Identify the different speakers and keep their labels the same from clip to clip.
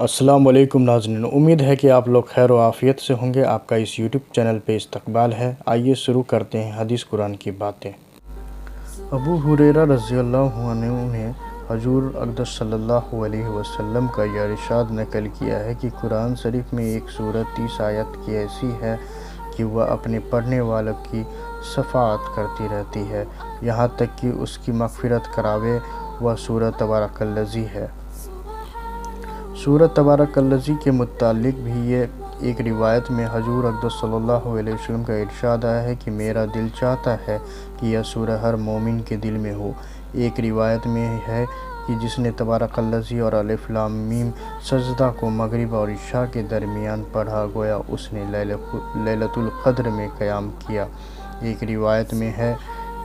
Speaker 1: अस्सलाम वालेकुम नाज़रीन, उम्मीद है कि आप लोग खैर व आफ़ियत से होंगे। आपका इस यूट्यूब चैनल पे इस्तकबाल है। आइए शुरू करते हैं हदीस कुरान की बातें। अबू हुरैरा रज़ियल्लाहु अन्हु ने हजूर अक़दस सल्लल्लाहु अलैहि वसल्लम का यह इरशाद नकल किया है कि कुरान शरीफ में एक सूरत 30 आयत की ऐसी है कि वह अपने पढ़ने वालों की शफ़ाअत करती रहती है, यहाँ तक कि उसकी मग़फ़िरत करावे। वह सूरत तबारकल्लज़ी है। सूरत तबारकल्लज़ी के मुतालिक भी ये एक रिवायत में हजूर अक़दस सल्लल्लाहु अलैहि वसल्लम का इरशाद आया है कि मेरा दिल चाहता है कि यह सूरह हर मोमिन के दिल में हो। एक रिवायत में है कि जिसने तबारकल्लज़ी और अलिफ लाम मीम सजदा को मगरिब और इशा के दरमियान पढ़ा, गोया उसने लैलतुल क़द्र में क़याम किया। एक रिवायत में है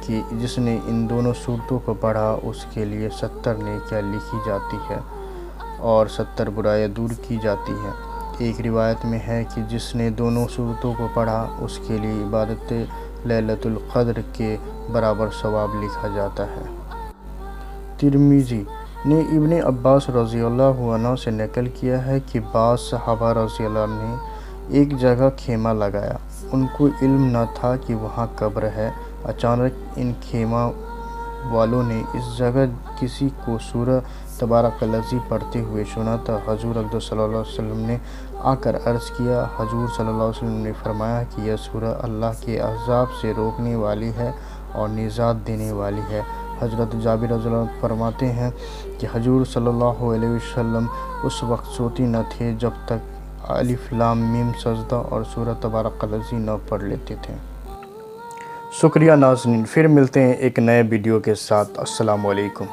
Speaker 1: कि जिसने इन दोनों सूरतों को पढ़ा उसके लिए 70 नेकियां लिखी जाती है और 70 बुराइयां दूर की जाती हैं। एक रिवायत में है कि जिसने दोनों सूरतों को पढ़ा उसके लिए इबादत लैलतुल क़द्र के बराबर सवाब लिखा जाता है। तिरमिज़ी ने इब्न अब्बास रज़ियल्लाहु अन्हु से नकल किया है कि बाज़ सहाबा रज़ियल्लाहु ने एक जगह खेमा लगाया। उनको इल्म न था कि वहाँ कब्र है। अचानक इन खेमा वालों ने इस जगह किसी को सूरह तबारकल्लज़ी पढ़ते हुए सुना तो हजूर अक़दस सल्लल्लाहु अलैहि वसल्लम ने आकर अर्ज़ किया। हजूर सल्लल्लाहु अलैहि वसल्लम ने फरमाया कि यह सूरह अल्लाह के अज़ाब से रोकने वाली है और निजात देने वाली है। हज़रत जाबिर रज़ियल्लाहु अन्हु फरमाते हैं कि हजूर सल्लल्लाहु अलैहि वसल्लम उस वक्त सोती न थे जब तक अलिफ लाम मीम सजदा और सूरह तबारकल्लज़ी न पढ़ लेते थे। शुक्रिया नाज़रीन, फिर मिलते हैं एक नए वीडियो के साथ। अस्सलामु अलैकुम।